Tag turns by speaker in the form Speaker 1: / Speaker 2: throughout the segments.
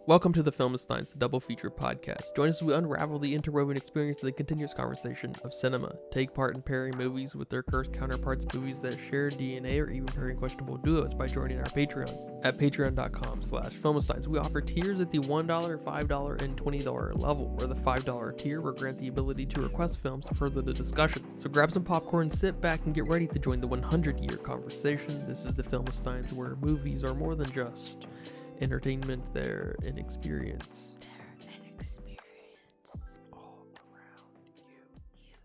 Speaker 1: Welcome to the Filmistines, the double feature podcast. Join us as we unravel the interwoven experience of the continuous conversation of cinema. Take part in pairing movies with their cursed counterparts, movies that share DNA, or even pairing questionable duos by joining our Patreon at patreon.com/Filmistines. We offer tiers at the $1, $5, and $20 level, where the $5 tier will grant the ability to request films to further the discussion. So grab some popcorn, sit back, and get ready to join the 100-year conversation. This is the Filmistines, where movies are more than just entertainment, they're an experience. All around you.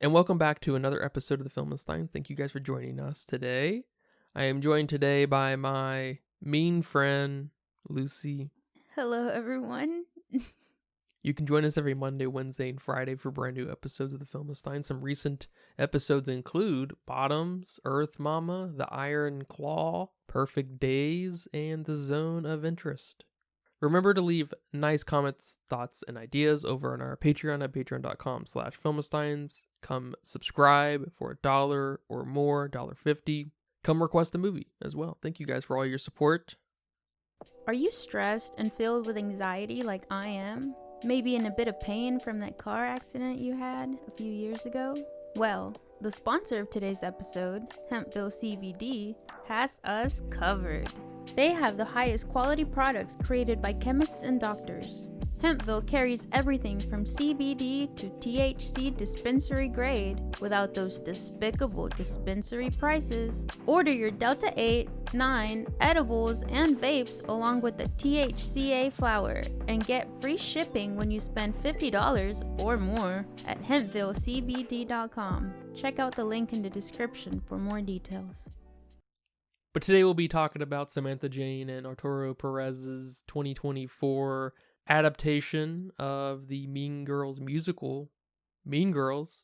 Speaker 1: And welcome back to another episode of the Filmistines. Thank you guys for joining us today. I am joined today by my mean friend, Lucy.
Speaker 2: Hello, everyone.
Speaker 1: You can join us every Monday, Wednesday, and Friday for brand new episodes of the Filmistines. Some recent episodes include Bottoms, Earth Mama, The Iron Claw, Perfect Days, and The Zone of Interest. Remember to leave nice comments, thoughts, and ideas over on our Patreon at patreon.com/Filmistines. Come subscribe for $1 or more, $1.50. Come request a movie as well. Thank you guys for all your support.
Speaker 2: Are you stressed and filled with anxiety like I am? Maybe in a bit of pain from that car accident you had a few years ago? Well, the sponsor of today's episode, Hempville CBD, has us covered. They have the highest quality products created by chemists and doctors. Hempville carries everything from CBD to THC dispensary grade without those despicable dispensary prices. Order your Delta 8, 9 edibles and vapes along with the THCA flower and get free shipping when you spend $50 or more at HempvilleCBD.com. Check out the link in the description for more details.
Speaker 1: But today we'll be talking about Samantha, Jayne, and Arturo Perez's 2024 adaptation of the Mean Girls musical, Mean Girls,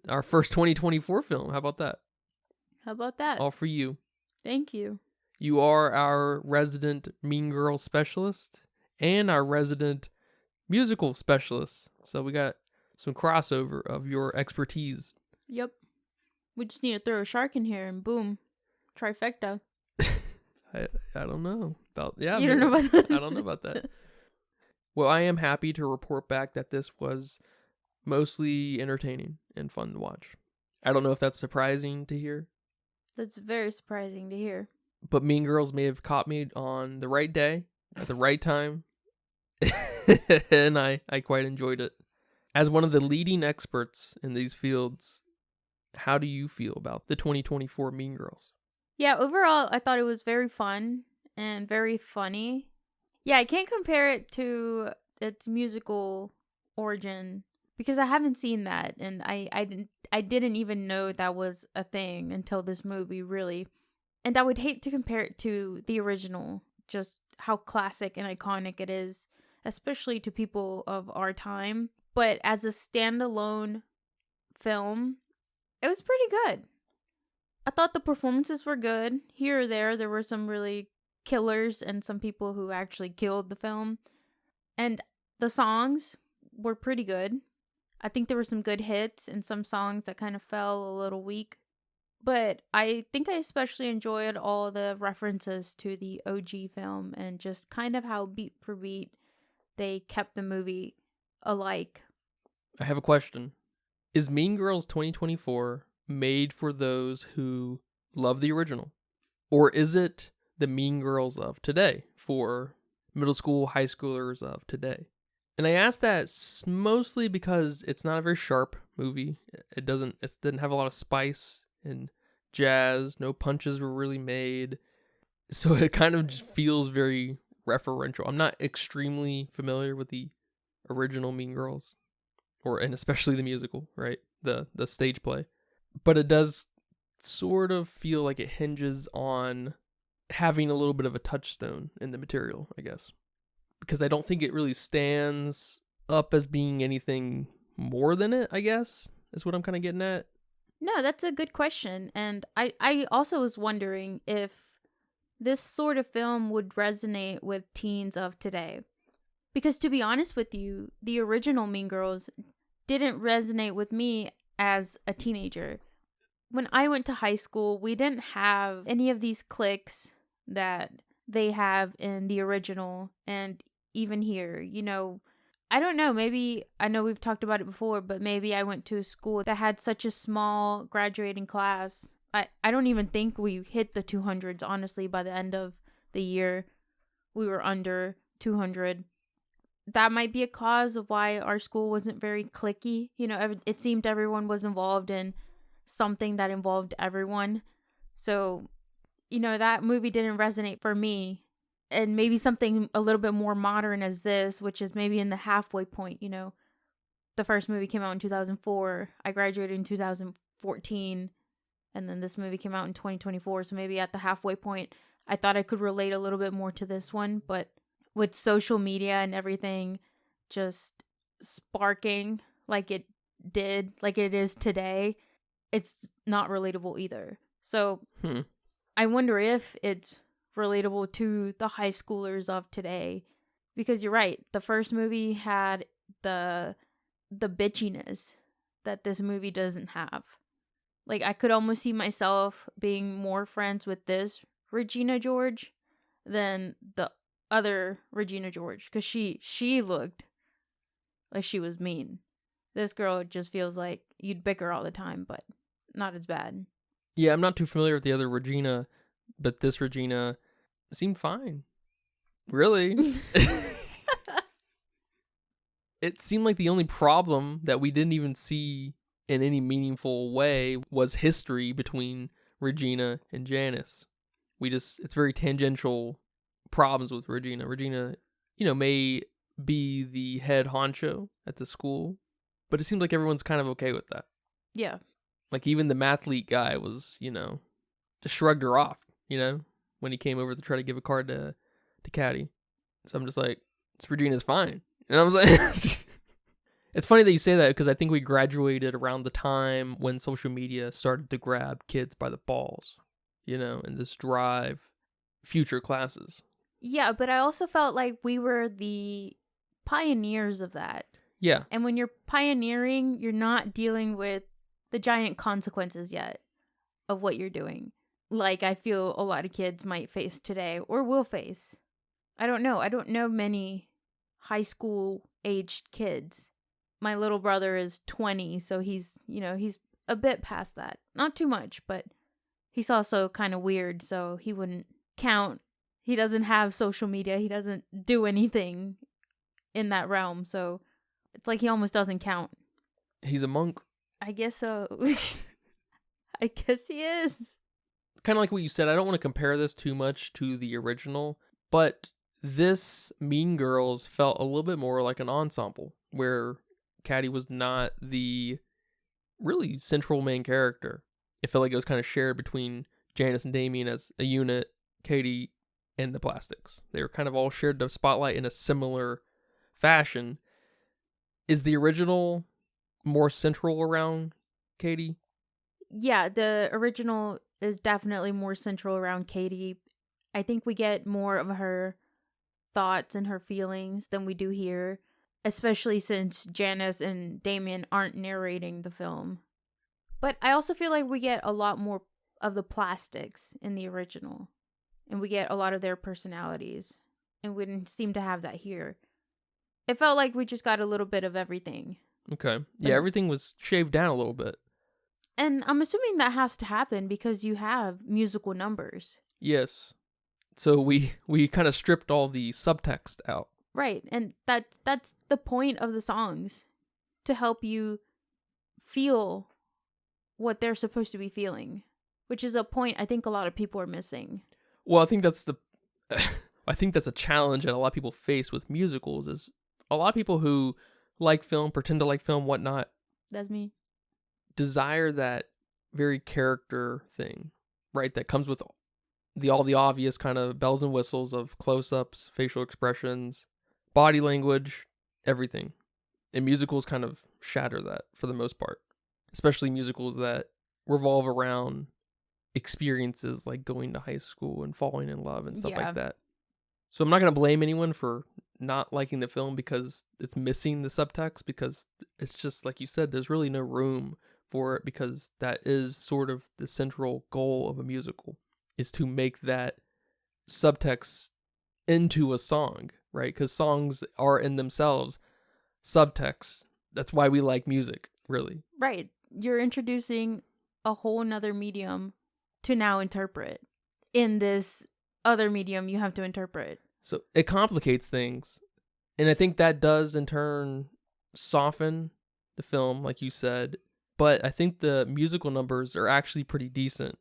Speaker 1: our first 2024 film. How about that?
Speaker 2: How about that?
Speaker 1: All for you.
Speaker 2: Thank you.
Speaker 1: You are our resident Mean Girl specialist and our resident musical specialist. So we got some crossover of your expertise.
Speaker 2: Yep. We just need to throw a shark in here and boom. Trifecta.
Speaker 1: I don't know about I don't know about that. Well, I am happy to report back that this was mostly entertaining and fun to watch. I don't know if that's surprising to hear.
Speaker 2: That's very surprising to hear.
Speaker 1: But Mean Girls may have caught me on the right day, at the right time, and I quite enjoyed it. As one of the leading experts in these fields, how do you feel about the 2024 Mean Girls?
Speaker 2: Yeah, overall, I thought it was very fun and very funny. Yeah, I can't compare it to its musical origin because I haven't seen that, and I didn't even know that was a thing until this movie, really. And I would hate to compare it to the original, just how classic and iconic it is, especially to people of our time. But as a standalone film, it was pretty good. I thought the performances were good. Here or there were some really killers and some people who actually killed the film. And the songs were pretty good. I think there were some good hits and some songs that kind of fell a little weak. But I think I especially enjoyed all the references to the OG film and just kind of how beat for beat they kept the movie alike.
Speaker 1: I have a question. Is Mean Girls 2024 made for those who love the original? Or is it the Mean Girls of today for middle school, high schoolers of today? And I ask that mostly because it's not a very sharp movie. It didn't have a lot of spice and jazz. No punches were really made. So it kind of just feels very referential. I'm not extremely familiar with the original Mean Girls, and especially the musical, right? The stage play. But it does sort of feel like it hinges on having a little bit of a touchstone in the material, I guess. Because I don't think it really stands up as being anything more than it, I guess, is what I'm kind of getting at.
Speaker 2: No, that's a good question. And I also was wondering if this sort of film would resonate with teens of today. Because to be honest with you, the original Mean Girls didn't resonate with me as a teenager. When I went to high school, we didn't have any of these cliques that they have in the original and even here. I don't know, maybe, I know we've talked about it before, but maybe I went to a school that had such a small graduating class. I don't even think we hit the 200s, honestly. By the end of the year, we were under 200. That might be a cause of why our school wasn't very cliquey. It seemed everyone was involved in something that involved everyone. So, that movie didn't resonate for me. And maybe something a little bit more modern as this, which is maybe in the halfway point. The first movie came out in 2004. I graduated in 2014. And then this movie came out in 2024. So maybe at the halfway point, I thought I could relate a little bit more to this one. But with social media and everything just sparking like it did, like it is today, it's not relatable either. So I wonder if it's relatable to the high schoolers of today, because you're right, the first movie had the bitchiness that this movie doesn't have. Like, I could almost see myself being more friends with this Regina George than the other Regina George, because she looked like she was mean. This girl just feels like you'd bicker all the time, but not as bad.
Speaker 1: Yeah, I'm not too familiar with the other Regina, but this Regina seemed fine. Really? It seemed like the only problem that we didn't even see in any meaningful way was history between Regina and Janice. It's very tangential problems with Regina. Regina, may be the head honcho at the school, but it seems like everyone's kind of okay with that.
Speaker 2: Yeah.
Speaker 1: Like, even the mathlete guy was, just shrugged her off, when he came over to try to give a card to Caddy. So I'm just like, Regina's fine. And I was like, it's funny that you say that, because I think we graduated around the time when social media started to grab kids by the balls, and this drive future classes.
Speaker 2: Yeah, but I also felt like we were the pioneers of that.
Speaker 1: Yeah.
Speaker 2: And when you're pioneering, you're not dealing with the giant consequences yet of what you're doing. Like, I feel a lot of kids might face today or will face. I don't know. I don't know many high school aged kids. My little brother is 20, so he's a bit past that. Not too much, but he's also kind of weird, so he wouldn't count. He doesn't have social media. He doesn't do anything in that realm, so it's like he almost doesn't count.
Speaker 1: He's a monk.
Speaker 2: I guess so. I guess he is.
Speaker 1: Kind of like what you said, I don't want to compare this too much to the original, but this Mean Girls felt a little bit more like an ensemble, where Caddy was not the really central main character. It felt like it was kind of shared between Janice and Damien as a unit, Katie and the Plastics. They were kind of all shared the spotlight in a similar fashion. Is the original more central around Katie?
Speaker 2: Yeah, the original is definitely more central around Katie. I think we get more of her thoughts and her feelings than we do here, especially since Janice and Damien aren't narrating the film. But I also feel like we get a lot more of the Plastics in the original, and we get a lot of their personalities, and we didn't seem to have that here. It felt like we just got a little bit of everything.
Speaker 1: Okay. Yeah, everything was shaved down a little bit.
Speaker 2: And I'm assuming that has to happen because you have musical numbers.
Speaker 1: Yes. So we kind of stripped all the subtext out.
Speaker 2: Right. And that's the point of the songs, to help you feel what they're supposed to be feeling, which is a point I think a lot of people are missing.
Speaker 1: Well, I think that's a challenge that a lot of people face with musicals, is a lot of people who like film, pretend to like film, whatnot.
Speaker 2: That's me.
Speaker 1: Desire that very character thing, right? That comes with all the obvious kind of bells and whistles of close-ups, facial expressions, body language, everything. And musicals kind of shatter that for the most part, especially musicals that revolve around experiences like going to high school and falling in love and stuff like that. So I'm not going to blame anyone for not liking the film because it's missing the subtext, because it's just like you said, there's really no room for it, because that is sort of the central goal of a musical, is to make that subtext into a song, right? Because songs are in themselves subtext. That's why we like music, really.
Speaker 2: Right. You're introducing a whole nother medium to now interpret. In this other medium, you have to interpret.
Speaker 1: So it complicates things. And I think that does, in turn, soften the film, like you said. But I think the musical numbers are actually pretty decent.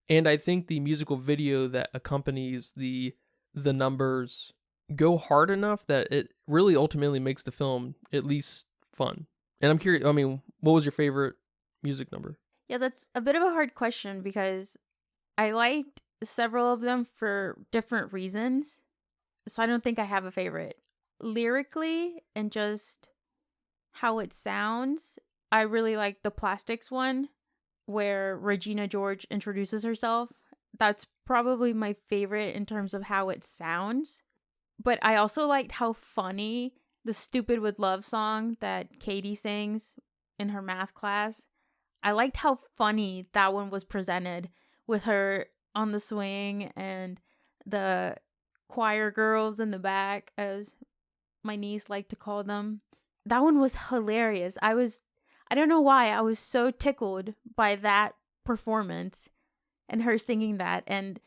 Speaker 1: And I think the musical video that accompanies the numbers go hard enough that it really ultimately makes the film at least fun. And I'm curious, I mean, what was your favorite music number?
Speaker 2: Yeah, that's a bit of a hard question because I liked several of them for different reasons. So I don't think I have a favorite. Lyrically and just how it sounds, I really like the Plastics one where Regina George introduces herself. That's probably my favorite in terms of how it sounds. But I also liked how funny the Stupid with Love song that Katie sings in her math class. I liked how funny that one was presented with her on the swing and the choir girls in the back, as my niece liked to call them. That one was hilarious. I don't know why, I was so tickled by that performance and her singing that. And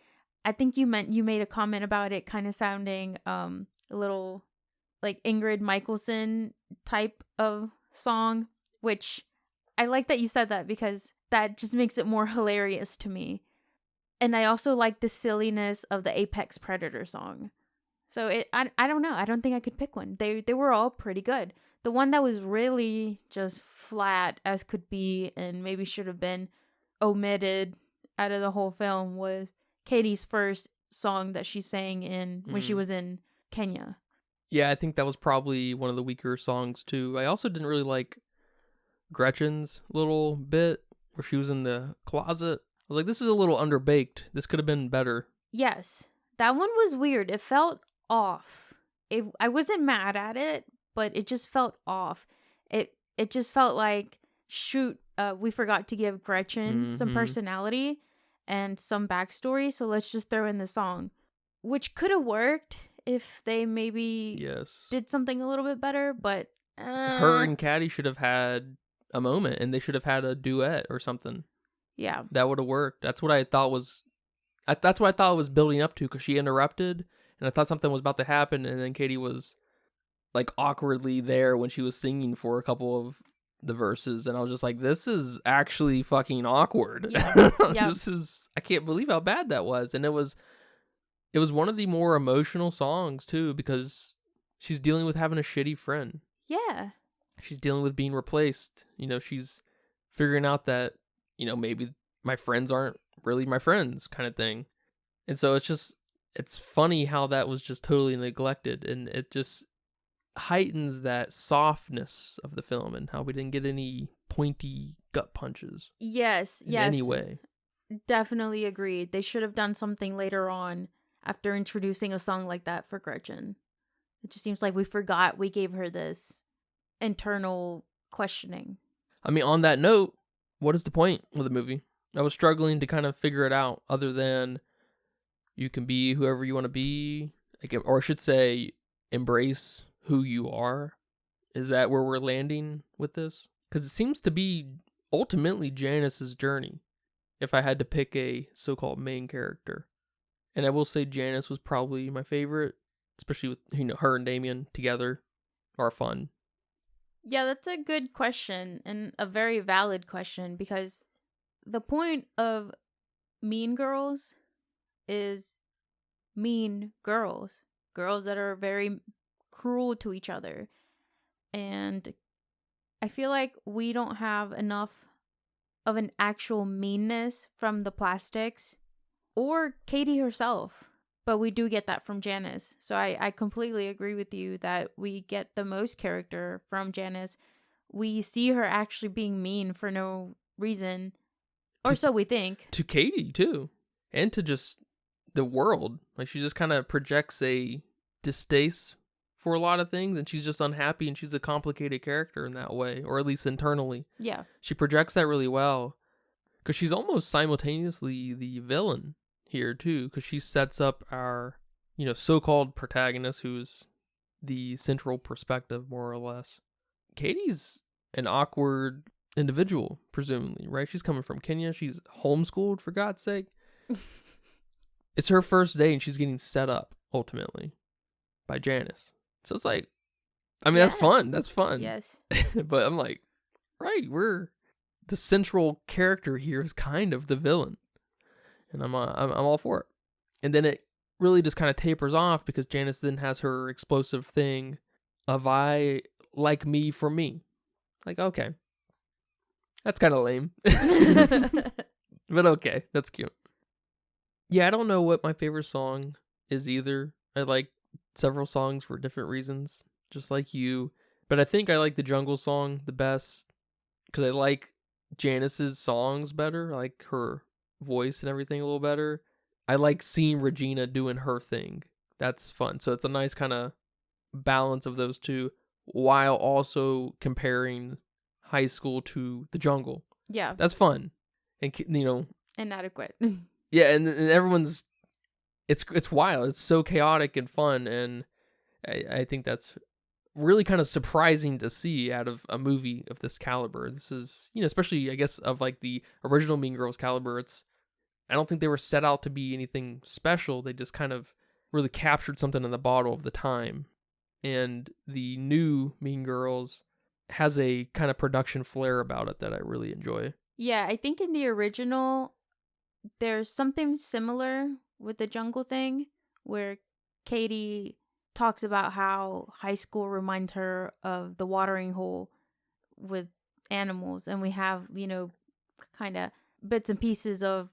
Speaker 2: I think you made a comment about it kind of sounding a little like Ingrid Michaelson type of song, which I like that you said that because that just makes it more hilarious to me. And I also like the silliness of the Apex Predator song. So I don't know. I don't think I could pick one. They were all pretty good. The one that was really just flat as could be and maybe should have been omitted out of the whole film was Katie's first song that she sang in when she was in Kenya.
Speaker 1: Yeah, I think that was probably one of the weaker songs too. I also didn't really like Gretchen's little bit where she was in the closet. I was like, this is a little underbaked. This could have been better.
Speaker 2: Yes, that one was weird. It felt off. I wasn't mad at it, but it just felt off. It just felt like, shoot, we forgot to give Gretchen some personality and some backstory, so let's just throw in the song. Which could have worked if they maybe did something a little bit better, but...
Speaker 1: Her and Caddy should have had a moment, and they should have had a duet or something.
Speaker 2: Yeah.
Speaker 1: That would have worked. That's what I thought was... That's what I thought it was building up to, because she interrupted, and I thought something was about to happen, and then Katie was like awkwardly there when she was singing for a couple of the verses, and I was just like, this is actually fucking awkward.
Speaker 2: Yeah.
Speaker 1: I can't believe how bad that was. And it was one of the more emotional songs too, because she's dealing with having a shitty friend.
Speaker 2: Yeah.
Speaker 1: She's dealing with being replaced. She's figuring out that, maybe my friends aren't really my friends kind of thing. And so it's funny how that was just totally neglected, and it just heightens that softness of the film and how we didn't get any pointy gut punches.
Speaker 2: Yes.
Speaker 1: In any way.
Speaker 2: Definitely agreed. They should have done something later on after introducing a song like that for Gretchen. It just seems like we forgot we gave her this internal questioning. I
Speaker 1: mean, on that note, what is the point of the movie? I was struggling to kind of figure it out, other than you can be whoever you want to be, or I should say, embrace who you are. Is that where we're landing with this? Because it seems to be ultimately Janice's journey, if I had to pick a so-called main character. And I will say Janice was probably my favorite, especially with her and Damien together are fun.
Speaker 2: Yeah, that's a good question and a very valid question, because the point of Mean Girls is mean girls that are very cruel to each other. And I feel like we don't have enough of an actual meanness from the Plastics or Katie herself, but we do get that from Janice. So I completely agree with you that we get the most character from Janice. We see her actually being mean for no reason, or so we think. To
Speaker 1: Katie too, and to just the world. Like, she just kind of projects a distaste for a lot of things, and she's just unhappy, and she's a complicated character in that way, or at least internally.
Speaker 2: Yeah.
Speaker 1: She projects that really well, because she's almost simultaneously the villain here too, because she sets up our, so-called protagonist, who's the central perspective, more or less. Katie's an awkward individual, presumably, right? She's coming from Kenya. She's homeschooled, for God's sake. It's her first day, and she's getting set up, ultimately, by Janice. So it's like, I mean, that's fun. That's fun.
Speaker 2: Yes.
Speaker 1: But I'm like, right, the central character here is kind of the villain. And I'm all for it. And then it really just kind of tapers off because Janice then has her explosive thing of I like me for me. Like, okay. That's kind of lame. But okay, that's cute. Yeah, I don't know what my favorite song is either. I like several songs for different reasons, just like you. But I think I like the Jungle song the best because I like Janice's songs better. I like her voice and everything a little better. I like seeing Regina doing her thing. That's fun. So it's a nice kind of balance of those two while also comparing High School to the Jungle.
Speaker 2: Yeah.
Speaker 1: That's fun. And,
Speaker 2: Inadequate.
Speaker 1: Yeah, and everyone's... It's wild. It's so chaotic and fun, and I think that's really kind of surprising to see out of a movie of this caliber. This is, especially, I guess, of like the original Mean Girls caliber, I don't think they were set out to be anything special. They just kind of really captured something in the bottle of the time. And the new Mean Girls has a kind of production flair about it that I really enjoy.
Speaker 2: Yeah, I think in the original, there's something similar with the Jungle thing where Katie talks about how high school reminds her of the watering hole with animals. And we have, kind of bits and pieces of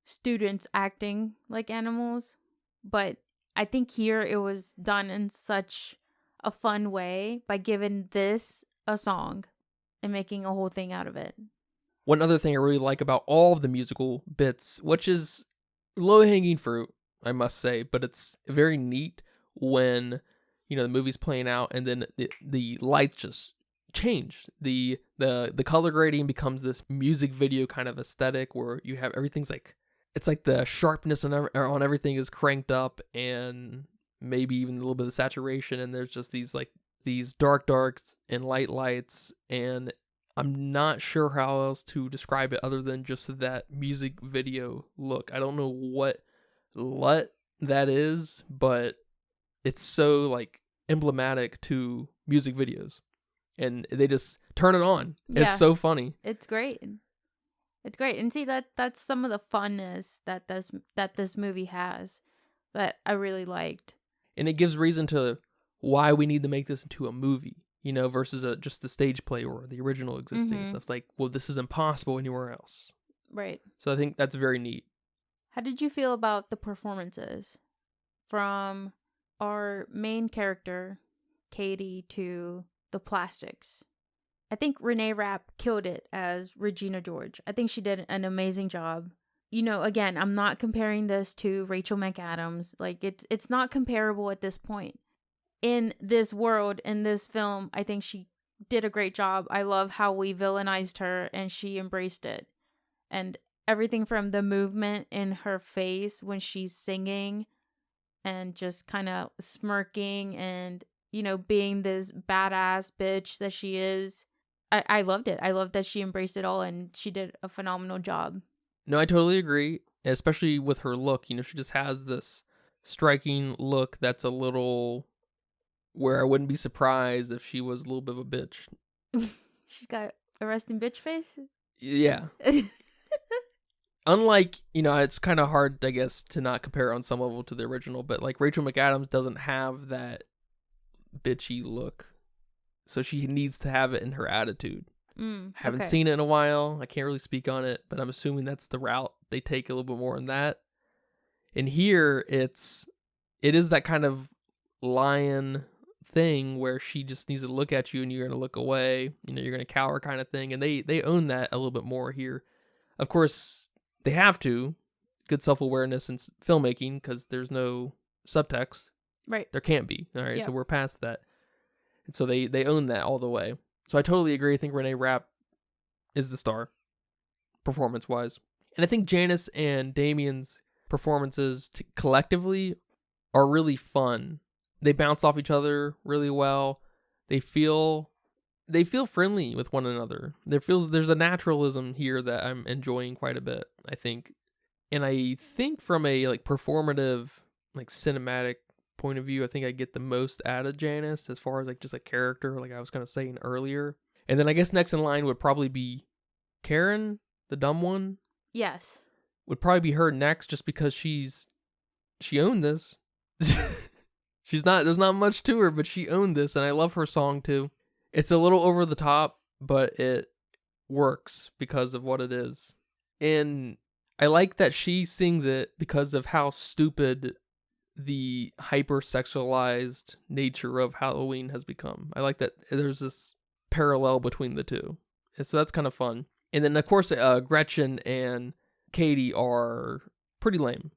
Speaker 2: students acting like animals. But I think here it was done in such a fun way by giving this a song and making a whole thing out of it.
Speaker 1: One other thing I really like about all of the musical bits, which is low-hanging fruit, I must say, but it's very neat when, the movie's playing out and then the lights just change. The color grading becomes this music video kind of aesthetic where you have everything's like, it's like the sharpness on everything is cranked up and maybe even a little bit of saturation, and there's just these darks and lights, and I'm not sure how else to describe it other than just that music video look. I don't know what that is, but it's so like emblematic to music videos, and they just turn it on. Yeah. It's so funny.
Speaker 2: It's great. It's great. And see, that's some of the funness that this movie has that I really liked.
Speaker 1: And it gives reason to why we need to make this into a movie, versus just the stage play or the original existing stuff. Like, well, this is impossible anywhere else.
Speaker 2: Right.
Speaker 1: So I think that's very neat.
Speaker 2: How did you feel about the performances from our main character, Katie, to the plastics? I think Renee Rapp killed it as Regina George. I think she did an amazing job. Again, I'm not comparing this to Rachel McAdams. Like, it's not comparable at this point. In this world, in this film, I think she did a great job. I love how we villainized her and she embraced it. And everything from the movement in her face when she's singing and just kind of smirking and, being this badass bitch that she is. I loved it. I loved that she embraced it all and she did a phenomenal job.
Speaker 1: No, I totally agree, especially with her look. She just has this striking look that's a little where I wouldn't be surprised if she was a little bit of a bitch.
Speaker 2: She's got a resting bitch face?
Speaker 1: Yeah. Unlike, it's kind of hard, I guess, to not compare on some level to the original, but like Rachel McAdams doesn't have that bitchy look. So she needs to have it in her attitude. Haven't seen it in a while. I can't really speak on it, but I'm assuming that's the route they take a little bit more in that. And here, it is that kind of lion thing where she just needs to look at you and you're going to look away. You're going to cower kind of thing. And they own that a little bit more here. Of course, they have to. Good self-awareness in filmmaking because there's no subtext. Right. There can't be. All right, yeah. So we're past that. And so they own that all the way. So I totally agree. I think Renee Rapp is the star, performance-wise. And I think Janice and Damien's performances collectively are really fun. They bounce off each other really well. They feel friendly with one another. There's a naturalism here that I'm enjoying quite a bit, I think. And I think from a like performative, like cinematic point of view, I think I get the most out of Janice as far as like just a character, like I was kind of saying earlier. And then I guess next in line would probably be Karen, the dumb one.
Speaker 2: Yes.
Speaker 1: Would probably be her next, just because she owned this. There's not much to her, but she owned this, and I love her song too. It's a little over the top, but it works because of what it is. And I like that she sings it because of how stupid the hyper-sexualized nature of Halloween has become. I like that there's this parallel between the two. And so that's kind of fun. And then, of course, Gretchen and Katie are pretty lame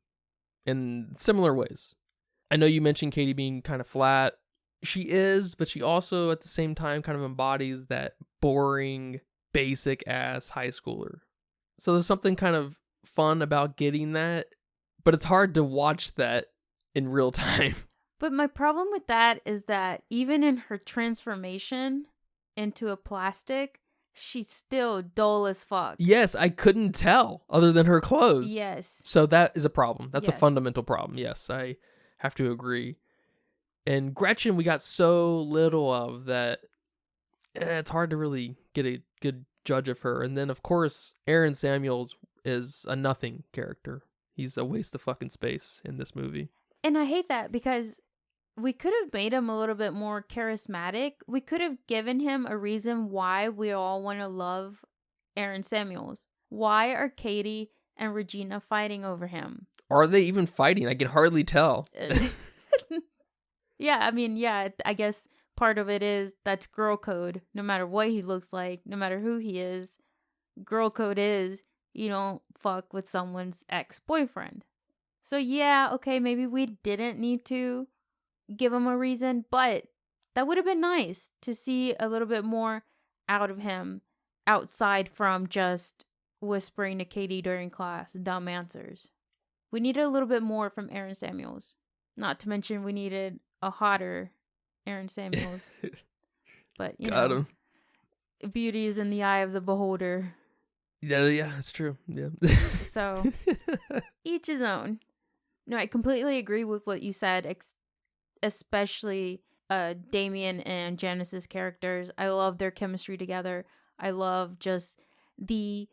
Speaker 1: in similar ways. I know you mentioned Katie being kind of flat. She is, but she also at the same time kind of embodies that boring, basic ass high schooler. So there's something kind of fun about getting that, but it's hard to watch that in real time.
Speaker 2: But my problem with that is that even in her transformation into a plastic, she's still dull as fuck.
Speaker 1: Yes, I couldn't tell other than her clothes.
Speaker 2: Yes.
Speaker 1: So that is a problem. That's a
Speaker 2: Yes.
Speaker 1: fundamental problem. Yes, I have to agree. And Gretchen, we got so little of that. It's hard to really get a good judge of her. And then, of course, Aaron Samuels is a nothing character. He's a waste of fucking space in this movie.
Speaker 2: And I hate that because we could have made him a little bit more charismatic. We could have given him a reason why we all want to love Aaron Samuels. Why are Katie and Regina fighting over him?
Speaker 1: Are they even fighting? I can hardly tell.
Speaker 2: Yeah, I mean, yeah, I guess part of it is that's girl code. No matter what he looks like, no matter who he is, girl code is you don't fuck with someone's ex-boyfriend. So yeah, okay, maybe we didn't need to give him a reason, but that would have been nice to see a little bit more out of him outside from just whispering to Katie during class, dumb answers. We needed a little bit more from Aaron Samuels. Not to mention we needed a hotter Aaron Samuels. But, you
Speaker 1: Got
Speaker 2: know,
Speaker 1: him.
Speaker 2: beauty is in the eye of the beholder.
Speaker 1: Yeah, that's true. Yeah.
Speaker 2: So, each his own. No, I completely agree with what you said, especially Damien and Janice's characters. I love their chemistry together. I love just the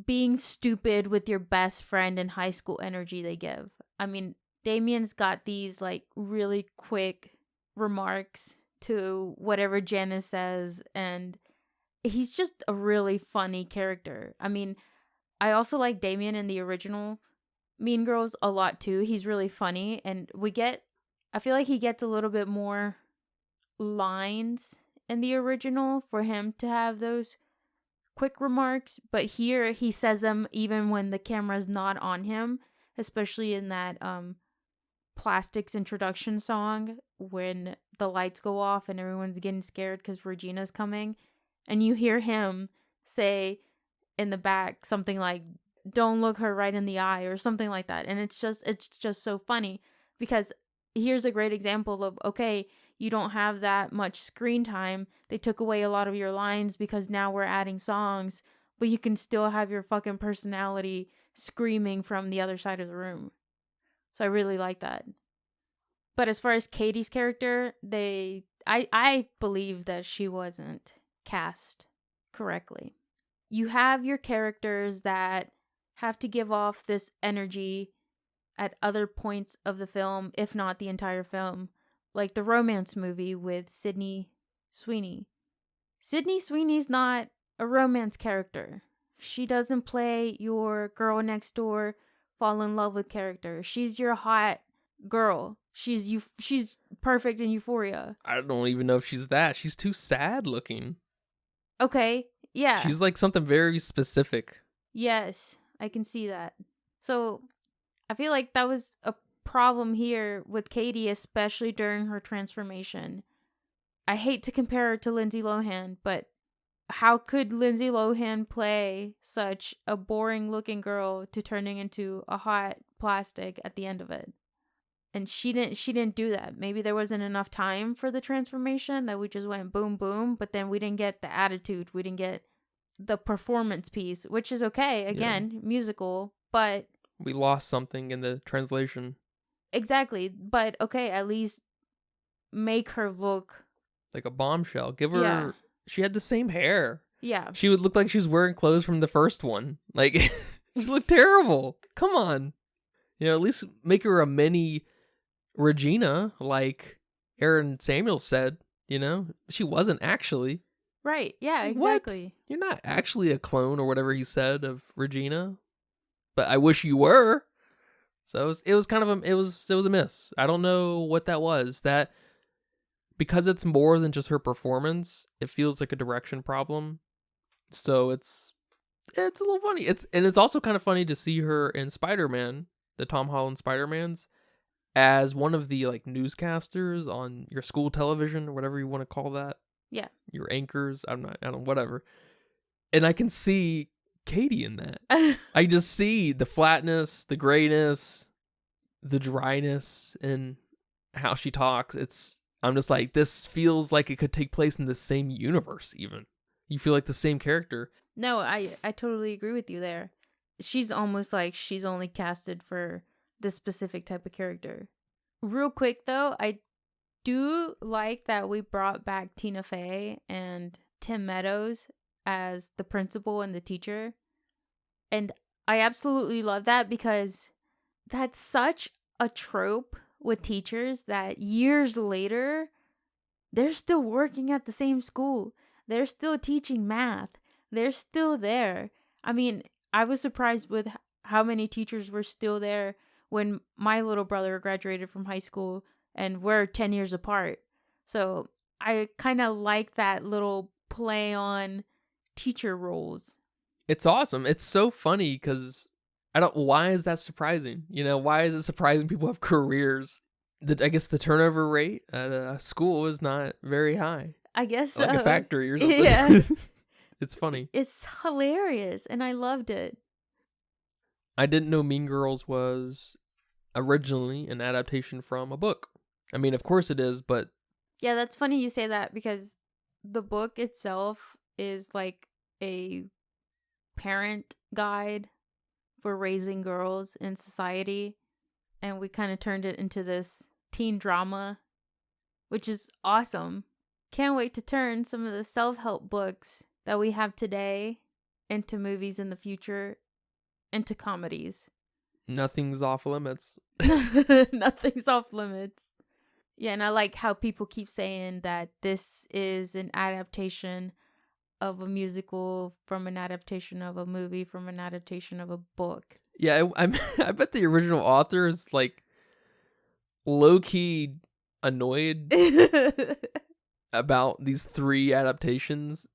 Speaker 2: being stupid with your best friend in high school energy they give. I mean, Damien's got these like really quick remarks to whatever Janice says, and he's just a really funny character. I mean, I also like Damien in the original Mean Girls a lot too. He's really funny, and I feel like he gets a little bit more lines in the original for him to have those quick remarks, but here he says them even when the camera's not on him, especially in that Plastics introduction song when the lights go off and everyone's getting scared because Regina's coming, and you hear him say in the back something like, "Don't look her right in the eye," or something like that. And it's just so funny because here's a great example of, okay, you don't have that much screen time. They took away a lot of your lines because now we're adding songs, but you can still have your fucking personality screaming from the other side of the room. So I really like that. But as far as Katie's character, I believe that she wasn't cast correctly. You have your characters that have to give off this energy at other points of the film, if not the entire film. Like the romance movie with Sydney Sweeney. Sydney Sweeney's not a romance character. She doesn't play your girl next door, fall in love with character. She's your hot girl. She's perfect in Euphoria.
Speaker 1: I don't even know if she's that. She's too sad looking.
Speaker 2: Okay, yeah.
Speaker 1: She's like something very specific.
Speaker 2: Yes, I can see that. So, I feel like that was a problem here with Katie, especially during her transformation. I hate to compare her to Lindsay Lohan, but how could Lindsay Lohan play such a boring looking girl to turning into a hot plastic at the end of it? And she didn't do that. Maybe there wasn't enough time for the transformation, that we just went boom boom, but then we didn't get the attitude, we didn't get the performance piece, which is okay, again, musical, but
Speaker 1: we lost something in the translation.
Speaker 2: Exactly, but okay, at least make her look
Speaker 1: like a bombshell. Give her She had the same hair.
Speaker 2: Yeah.
Speaker 1: She would look like she was wearing clothes from the first one. Like, she looked terrible. Come on. At least make her a mini Regina, like Aaron Samuel said. She wasn't actually.
Speaker 2: Right. Yeah,
Speaker 1: like,
Speaker 2: exactly.
Speaker 1: What? You're not actually a clone or whatever he said of Regina. But I wish you were. So it was kind of it was a miss. I don't know what that was. That because it's more than just her performance, it feels like a direction problem. So it's a little funny. It's also kind of funny to see her in Spider-Man, the Tom Holland Spider-Mans, as one of the like newscasters on your school television or whatever you want to call that.
Speaker 2: Yeah.
Speaker 1: Your anchors. I don't whatever. And I can see Katie in that. I just see the flatness, the grayness, the dryness in how she talks. I'm just like, this feels like it could take place in the same universe even. You feel like the same character.
Speaker 2: No, I totally agree with you there. She's almost like she's only casted for this specific type of character. Real quick though, I do like that we brought back Tina Fey and Tim Meadows as the principal and the teacher. And I absolutely love that, because that's such a trope with teachers that years later, they're still working at the same school. They're still teaching math. They're still there. I mean, I was surprised with how many teachers were still there when my little brother graduated from high school, and we're 10 years apart. So I kind of like that little play on teacher roles.
Speaker 1: It's awesome. It's so funny because why is that surprising? Why is it surprising people have careers? I guess the turnover rate at a school is not very high.
Speaker 2: I guess
Speaker 1: like a factory or something.
Speaker 2: Yeah.
Speaker 1: It's funny.
Speaker 2: It's hilarious, and I loved it.
Speaker 1: I didn't know Mean Girls was originally an adaptation from a book. I mean, of course it is, but...
Speaker 2: Yeah, that's funny you say that, because the book itself is like a parent guide for raising girls in society, and we kind of turned it into this teen drama, which is awesome. Can't wait to turn some of the self-help books that we have today into movies in the future, into comedies.
Speaker 1: Nothing's off limits.
Speaker 2: Nothing's off limits. Yeah, and I like how people keep saying that this is an adaptation of a musical from an adaptation of a movie from an adaptation of a book.
Speaker 1: Yeah, I bet the original author is like low-key annoyed about these 3 adaptations,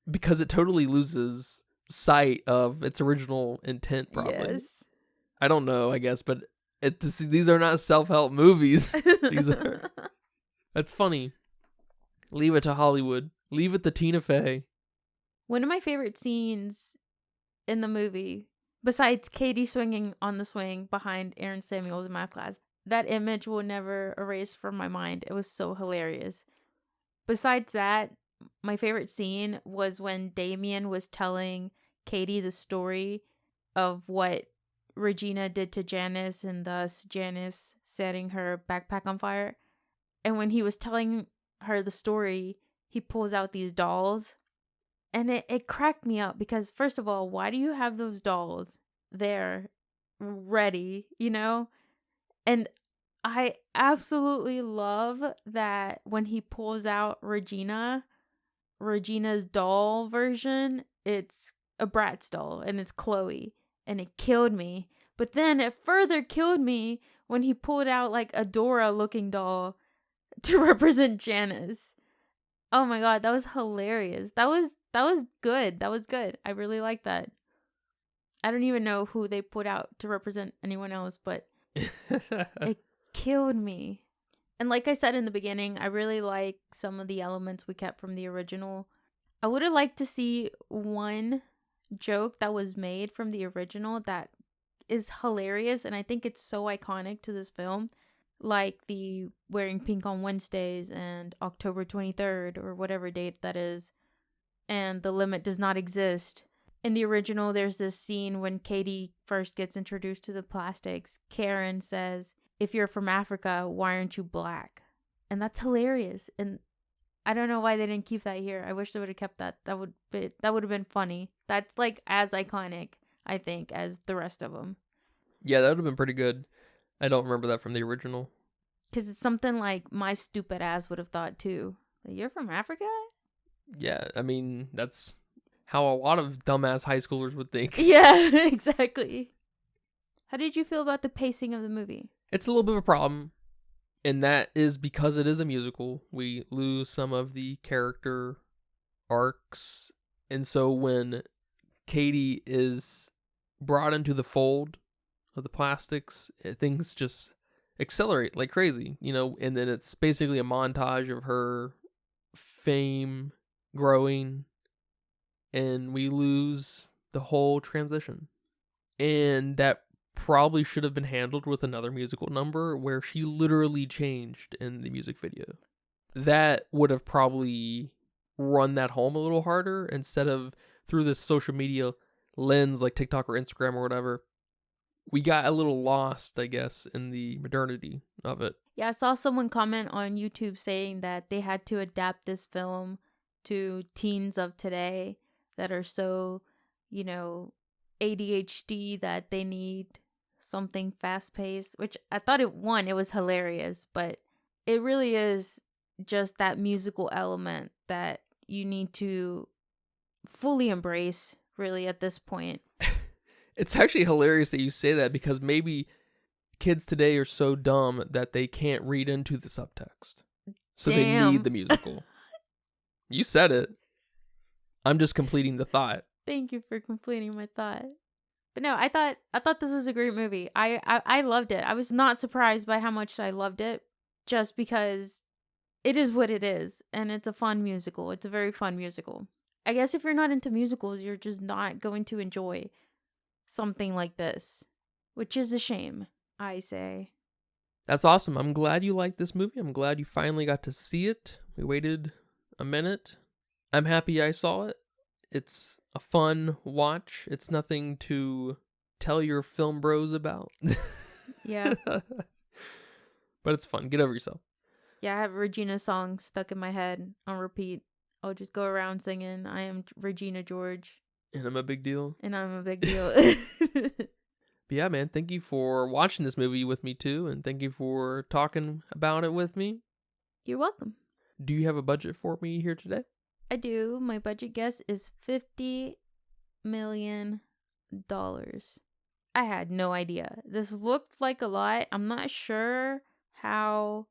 Speaker 1: because it totally loses sight of its original intent, probably.
Speaker 2: Yes.
Speaker 1: I don't know, I guess, but these are not self-help movies. That's funny. Leave it to Hollywood. Leave it to Tina Fey.
Speaker 2: One of my favorite scenes in the movie, besides Katie swinging on the swing behind Aaron Samuel's math class, that image will never erase from my mind. It was so hilarious. Besides that, my favorite scene was when Damien was telling Katie the story of what Regina did to Janice, and thus Janice setting her backpack on fire. And when he was telling her the story, he pulls out these dolls. And it cracked me up, because first of all, why do you have those dolls there ready, And I absolutely love that when he pulls out Regina's doll version, it's a Bratz doll, and it's Chloe, and it killed me. But then it further killed me when he pulled out like a Dora looking doll to represent Janice. Oh my god, that was hilarious. That was good. That was good. I really like that. I don't even know who they put out to represent anyone else, but it killed me. And like I said in the beginning, I really like some of the elements we kept from the original. I would have liked to see one joke that was made from the original that is hilarious, and I think it's so iconic to this film, like the wearing pink on Wednesdays and October 23rd or whatever date that is, and the limit does not exist. In the original, there's this scene when Katie first gets introduced to the plastics. Karen says, "If you're from Africa, why aren't you black?" And that's hilarious. And I don't know why they didn't keep that here. I wish they would have kept that. That would have been funny. That's like as iconic, I think, as the rest of them.
Speaker 1: Yeah, that would have been pretty good. I don't remember that from the original.
Speaker 2: Because it's something like my stupid ass would have thought too. Like, you're from Africa?
Speaker 1: Yeah, I mean, that's how a lot of dumbass high schoolers would think.
Speaker 2: Yeah, exactly. How did you feel about the pacing of the movie?
Speaker 1: It's a little bit of a problem. And that is because it is a musical. We lose some of the character arcs. And so when Katie is brought into the fold of the plastics, things just accelerate like crazy, and then it's basically a montage of her fame growing, and we lose the whole transition. And that probably should have been handled with another musical number where she literally changed in the music video. That would have probably run that home a little harder instead of through this social media lens like TikTok or Instagram or whatever. We got a little lost, I guess, in the modernity of it.
Speaker 2: Yeah, I saw someone comment on YouTube saying that they had to adapt this film to teens of today that are so, ADHD that they need something fast-paced, which I thought it was hilarious, but it really is just that musical element that you need to fully embrace, really, at this point.
Speaker 1: It's actually hilarious that you say that, because maybe kids today are so dumb that they can't read into the subtext. So They need the musical. You said it. I'm just completing the thought.
Speaker 2: Thank you for completing my thought. But no, I thought this was a great movie. I loved it. I was not surprised by how much I loved it, just because it is what it is, and it's a fun musical. It's a very fun musical. I guess if you're not into musicals, you're just not going to enjoy something like this, which is a shame, I say.
Speaker 1: That's awesome. I'm glad you liked this movie. I'm glad you finally got to see it. We waited a minute. I'm happy I saw it. It's a fun watch. It's nothing to tell your film bros about.
Speaker 2: Yeah.
Speaker 1: But it's fun. Get over yourself.
Speaker 2: Yeah, I have Regina's song stuck in my head on repeat. I'll just go around singing, "I am Regina George.
Speaker 1: And I'm a big deal.
Speaker 2: And I'm a big deal."
Speaker 1: But yeah, man, thank you for watching this movie with me too. And thank you for talking about it with me.
Speaker 2: You're welcome.
Speaker 1: Do you have a budget for me here today?
Speaker 2: I do. My budget guess is $50 million. I had no idea. This looked like a lot. I'm not sure how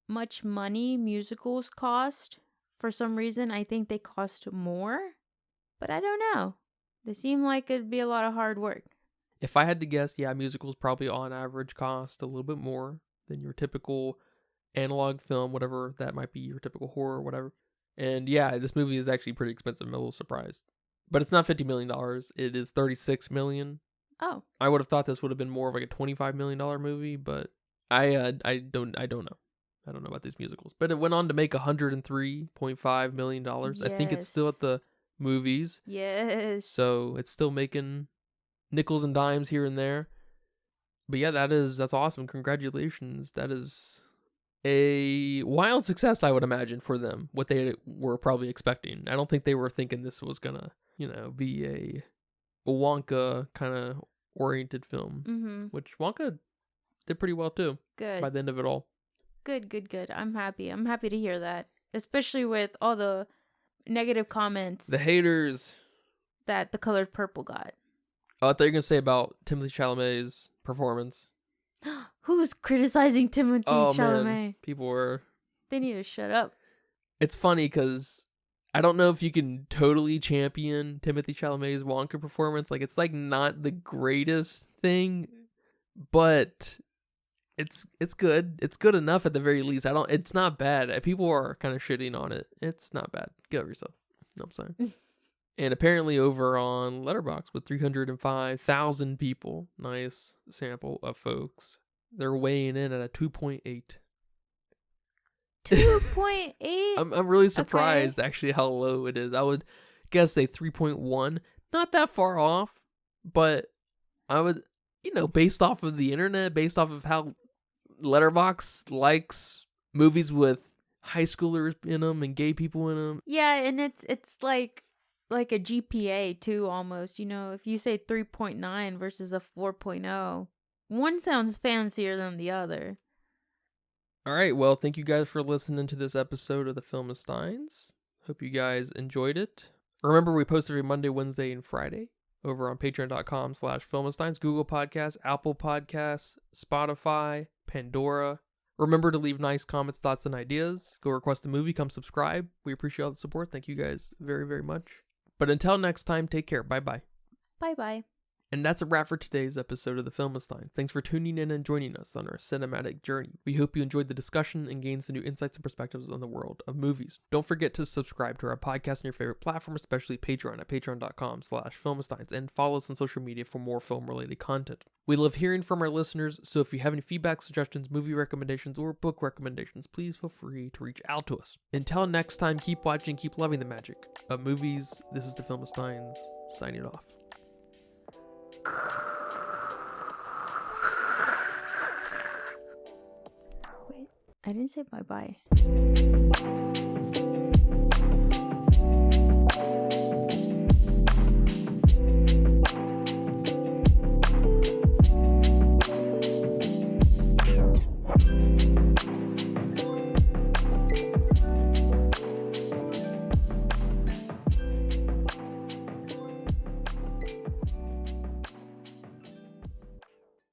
Speaker 2: much money musicals cost. For some reason, I think they cost more, but I don't know. They seem like it'd be a lot of hard work.
Speaker 1: If I had to guess, yeah, musicals probably on average cost a little bit more than your typical analog film, whatever that might be, your typical horror or whatever. And yeah, this movie is actually pretty expensive. I'm a little surprised. But it's not $50 million. It is $36 million.
Speaker 2: Oh.
Speaker 1: I would have thought this would have been more of like a $25 million movie, but I don't know. I don't know about these musicals. But it went on to make $103.5 million. Yes. I think it's still at the movies.
Speaker 2: Yes.
Speaker 1: So it's still making nickels and dimes here and there. But yeah, that's awesome. Congratulations. That is a wild success, I would imagine, for them, what they were probably expecting. I don't think they were thinking this was gonna, be a Wonka kind of oriented film, which Wonka did pretty well too.
Speaker 2: Good.
Speaker 1: By the end of it all.
Speaker 2: Good. I'm happy to hear that, especially with all the negative comments.
Speaker 1: The haters.
Speaker 2: That The Color Purple got.
Speaker 1: Oh, I thought you were gonna say about Timothée Chalamet's performance.
Speaker 2: Who's criticizing Timothée Chalamet? Man.
Speaker 1: People were.
Speaker 2: They need to shut up.
Speaker 1: It's funny because I don't know if you can totally champion Timothée Chalamet's Wonka performance. Like, it's like not the greatest thing, but it's good. It's good enough at the very least. It's not bad. People are kind of shitting on it. It's not bad. Get over yourself. No, I'm sorry. And apparently over on Letterboxd with 305,000 people, nice sample of folks, they're weighing in at a 2.8.
Speaker 2: 2.8?
Speaker 1: I'm really surprised actually how low it is. I would guess a 3.1. Not that far off, but I would, based off of the internet, based off of how Letterboxd likes movies with high schoolers in them and gay people in them.
Speaker 2: Yeah, and it's like a GPA too, almost. If you say 3.9 versus a 4.0, one sounds fancier than the other.
Speaker 1: All right, well, thank you guys for listening to this episode of the Filmistines. Hope you guys enjoyed it. Remember, we post every Monday, Wednesday, and Friday over on patreon.com/Filmistines, Google Podcasts, Apple Podcasts, Spotify, Pandora. Remember to leave nice comments, thoughts, and ideas. Go request a movie, come subscribe. We appreciate all the support. Thank you guys very, very much. But until next time, take care. Bye-bye.
Speaker 2: Bye-bye.
Speaker 1: And that's a wrap for today's episode of the Filmistines. Thanks for tuning in and joining us on our cinematic journey. We hope you enjoyed the discussion and gained some new insights and perspectives on the world of movies. Don't forget to subscribe to our podcast on your favorite platform, especially Patreon at patreon.com/Filmistines, and follow us on social media for more film-related content. We love hearing from our listeners, so if you have any feedback, suggestions, movie recommendations, or book recommendations, please feel free to reach out to us. Until next time, keep watching, keep loving the magic of movies. This is the Filmistines, signing off.
Speaker 2: Wait, I didn't say bye-bye.